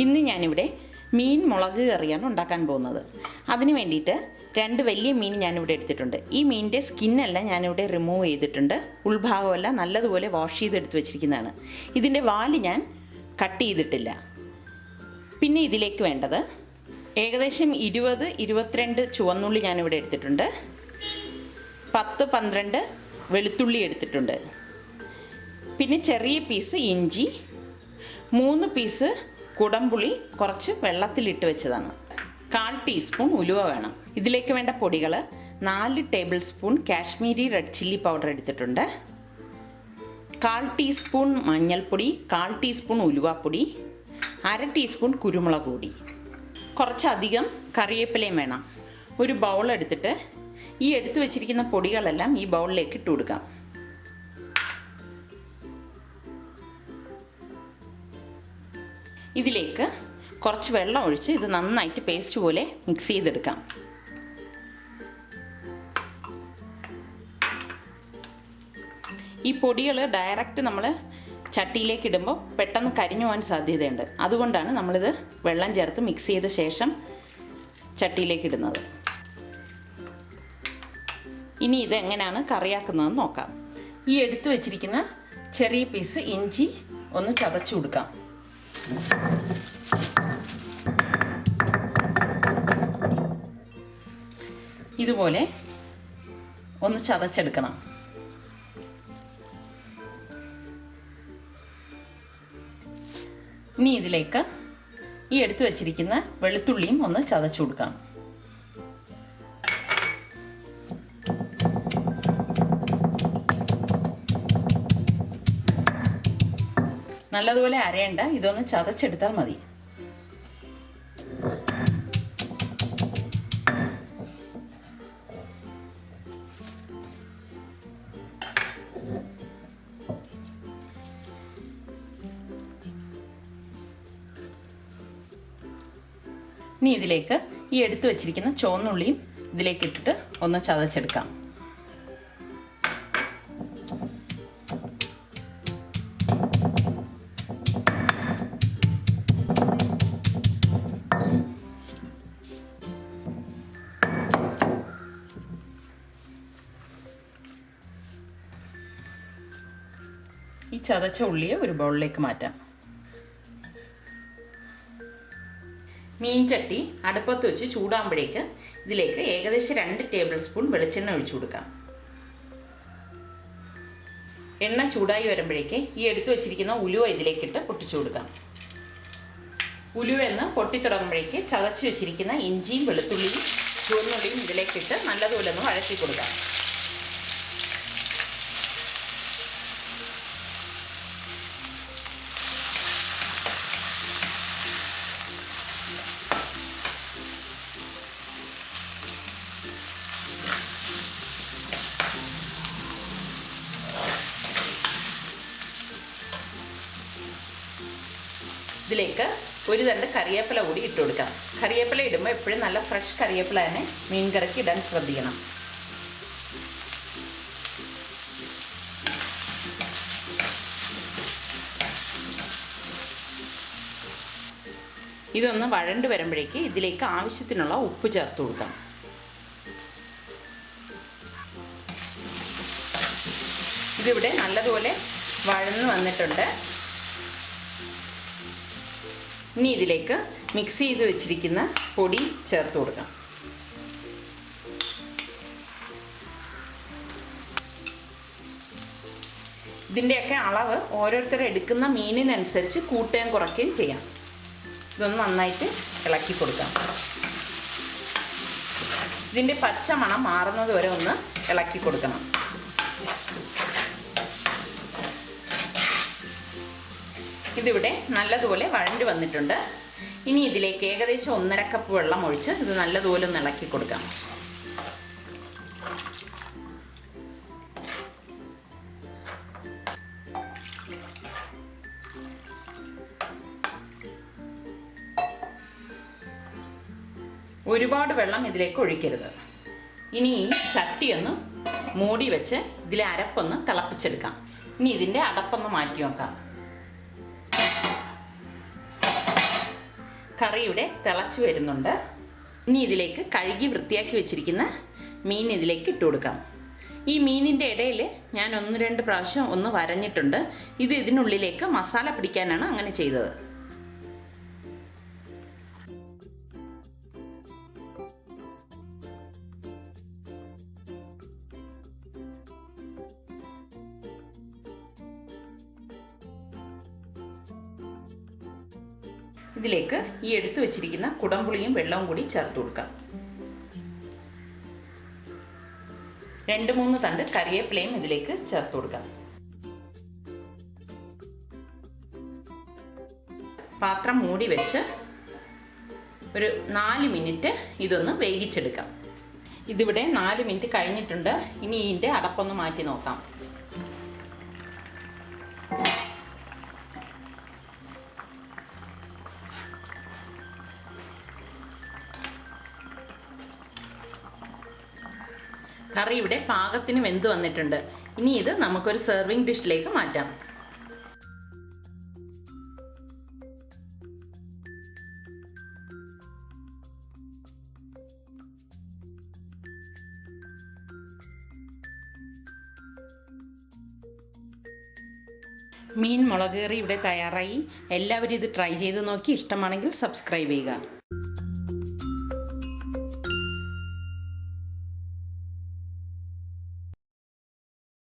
ഇന്ന് ഞാനിവിടെ മീൻ മുളക് കറിയാണ് ഉണ്ടാക്കാൻ പോകുന്നത്. അതിന് വേണ്ടിയിട്ട് 2 വലിയ മീൻ ഞാനിവിടെ എടുത്തിട്ടുണ്ട്. ഈ മീനിൻ്റെ സ്കിന്നെല്ലാം ഞാനിവിടെ റിമൂവ് ചെയ്തിട്ടുണ്ട്. ഉൾഭാഗമെല്ലാം നല്ലതുപോലെ വാഷ് ചെയ്തെടുത്ത് വെച്ചിരിക്കുന്നതാണ്. ഇതിൻ്റെ വാല് ഞാൻ കട്ട് ചെയ്തിട്ടില്ല. പിന്നെ ഇതിലേക്ക് വേണ്ടത് ഏകദേശം 20-22 ചുവന്നുള്ളി ഞാനിവിടെ എടുത്തിട്ടുണ്ട്. 10-12 വെളുത്തുള്ളി എടുത്തിട്ടുണ്ട്. പിന്നെ ചെറിയ പീസ് ഇഞ്ചി, 3 പീസ് കുടംപുളി കുറച്ച് വെള്ളത്തിലിട്ട് വെച്ചതാണ്. 1/4 ടീസ്പൂൺ ഉലുവ വേണം. ഇതിലേക്ക് വേണ്ട പൊടികൾ 4 table spoon Kashmiri red chilli powder എടുത്തിട്ടുണ്ട്, 1/4 ടീസ്പൂൺ മഞ്ഞൾപ്പൊടി, 1/4 ടീസ്പൂൺ ഉലുവാപ്പൊടി, 1/2 ടീസ്പൂൺ കുരുമുളക് പൊടി, കുറച്ചധികം കറിവേപ്പിലയും വേണം. ഒരു ബൗൾ എടുത്തിട്ട് ഈ എടുത്തു വെച്ചിരിക്കുന്ന പൊടികളെല്ലാം ഈ ബൗളിലേക്ക് ഇട്ട് കൊടുക്കാം. ഇതിലേക്ക് കുറച്ച് വെള്ളം ഒഴിച്ച് ഇത് നന്നായിട്ട് പേസ്റ്റ് പോലെ മിക്സ് ചെയ്തെടുക്കാം. ഈ പൊടികൾ ഡയറക്റ്റ് നമ്മൾ ചട്ടിയിലേക്ക് ഇടുമ്പോൾ പെട്ടെന്ന് കരിഞ്ഞു പോകാൻ സാധ്യതയുണ്ട്. അതുകൊണ്ടാണ് നമ്മളിത് വെള്ളം ചേർത്ത് മിക്സ് ചെയ്ത ശേഷം ചട്ടിയിലേക്ക് ഇടുന്നത്. ഇനി ഇതെങ്ങനെയാണ് കറിയാക്കുന്നതെന്ന് നോക്കാം. ഈ എടുത്തു വെച്ചിരിക്കുന്ന ചെറിയ പീസ് ഇഞ്ചി ഒന്ന് ചതച്ചു കൊടുക്കാം. ഇതുപോലെ ഒന്ന് ചതച്ചെടുക്കണം. ഇനി ഇതിലേക്ക് ഈ എടുത്തു വെച്ചിരിക്കുന്ന വെളുത്തുള്ളിയും ഒന്ന് ചതച്ചു കൊടുക്കാം. നല്ലതുപോലെ അരയണ്ട, ഇതൊന്ന് ചതച്ചെടുത്താൽ മതി. ഇനി ഇതിലേക്ക് ഈ എടുത്തു വെച്ചിരിക്കുന്ന ചുവന്നുള്ളിയും ഇതിലേക്ക് ഇട്ടിട്ട് ഒന്ന് ചതച്ചെടുക്കാം. ഈ ചതച്ച ഉള്ളിയെ ഒരു ബൗളിലേക്ക് മാറ്റാം. മീൻ ചട്ടി അടുപ്പത്ത് വെച്ച് ചൂടാകുമ്പോഴേക്ക് ഇതിലേക്ക് ഏകദേശം 2 ടേബിൾ സ്പൂൺ വെളിച്ചെണ്ണ ഒഴിച്ചു കൊടുക്കാം. എണ്ണ ചൂടായി വരുമ്പോഴേക്ക് ഈ എടുത്തു വെച്ചിരിക്കുന്ന ഉലുവ ഇതിലേക്കിട്ട് പൊട്ടിച്ചു കൊടുക്കാം. ഉലുവ എന്ന് പൊട്ടിത്തുടങ്ങുമ്പോഴേക്ക് ചതച്ച് വെച്ചിരിക്കുന്ന ഇഞ്ചിയും വെളുത്തുള്ളിയും ചുവന്നുള്ളിയും ഇതിലേക്കിട്ട് നല്ലതുപോലെ ഒന്ന് വഴറ്റി കൊടുക്കാം. ഇതിലേക്ക് ഒരു തണ്ട് കറിവേപ്പില കൂടി ഇട്ട് കൊടുക്കാം. കറിവേപ്പില ഇടുമ്പോൾ എപ്പോഴും നല്ല ഫ്രഷ് കറിവേപ്പില തന്നെ മീൻ കറിക്ക് ഇടാൻ ശ്രദ്ധിക്കണം. ഇതൊന്ന് വഴണ്ട് വരുമ്പോഴേക്ക് ഇതിലേക്ക് ആവശ്യത്തിനുള്ള ഉപ്പ് ചേർത്ത് കൊടുക്കാം. ഇതിവിടെ നല്ലതുപോലെ വഴന്ന് വന്നിട്ടുണ്ട്. ഇനി ഇതിലേക്ക് മിക്സ് ചെയ്ത് വെച്ചിരിക്കുന്ന പൊടി ചേർത്ത് കൊടുക്കാം. ഇതിൻ്റെയൊക്കെ അളവ് ഓരോരുത്തർ എടുക്കുന്ന മീനിനനുസരിച്ച് കൂട്ടുകയും കുറയ്ക്കുകയും ചെയ്യാം. ഇതൊന്ന് നന്നായിട്ട് ഇളക്കി കൊടുക്കാം. ഇതിൻ്റെ പച്ച മണം മാറുന്നത് വരെ ഒന്ന് ഇളക്കി കൊടുക്കണം. ഇതിവിടെ നല്ലതുപോലെ വഴണ്ടി വന്നിട്ടുണ്ട്. ഇനി ഇതിലേക്ക് ഏകദേശം 1.5 കപ്പ് വെള്ളം ഒഴിച്ച് ഇത് നല്ലതുപോലെ ഒന്ന് ഇളക്കി കൊടുക്കാം. ഒരുപാട് വെള്ളം ഇതിലേക്ക് ഒഴിക്കരുത്. ഇനി ഈ ചട്ടിയൊന്ന് മൂടി വെച്ച് ഇതിലെ അരപ്പൊന്ന് തിളപ്പിച്ചെടുക്കാം. ഇനി ഇതിൻ്റെ അടപ്പൊന്ന് മാറ്റി നോക്കാം. കറി ഇവിടെ തിളച്ച് വരുന്നുണ്ട്. ഇനി ഇതിലേക്ക് കഴുകി വൃത്തിയാക്കി വെച്ചിരിക്കുന്ന മീൻ ഇതിലേക്ക് ഇട്ട് കൊടുക്കാം. ഈ മീനിൻ്റെ ഇടയിൽ ഞാൻ 1-2 പ്രാവശ്യം ഒന്ന് വരഞ്ഞിട്ടുണ്ട്. ഇത് ഇതിനുള്ളിലേക്ക് മസാല പിടിക്കാനാണ് അങ്ങനെ ചെയ്തത്. ഇതിലേക്ക് ഈ എടുത്തു വെച്ചിരിക്കുന്ന കുടംപുളിയും വെള്ളവും കൂടി ചേർത്ത് കൊടുക്കാം. 2-3 തണ്ട് കറിവേപ്പിലയും ഇതിലേക്ക് ചേർത്ത് കൊടുക്കാം. പാത്രം മൂടി വെച്ച് ഒരു 4 മിനിറ്റ് ഇതൊന്ന് വേവിച്ചെടുക്കാം. ഇതിവിടെ 4 മിനിറ്റ് കഴിഞ്ഞിട്ടുണ്ട്. ഇനി ഇതിൻ്റെ അടപ്പൊന്ന് മാറ്റി നോക്കാം. കറി ഇവിടെ പാകത്തിന് വെന്ത് വന്നിട്ടുണ്ട്. ഇനി ഇത് നമുക്കൊരു സെർവിങ് ഡിഷിലേക്ക് മാറ്റാം. മീൻ മുളക് കറി ഇവിടെ തയ്യാറായി. എല്ലാവരും ഇത് ട്രൈ ചെയ്ത് നോക്കി ഇഷ്ടമാണെങ്കിൽ സബ്സ്ക്രൈബ് ചെയ്യുക.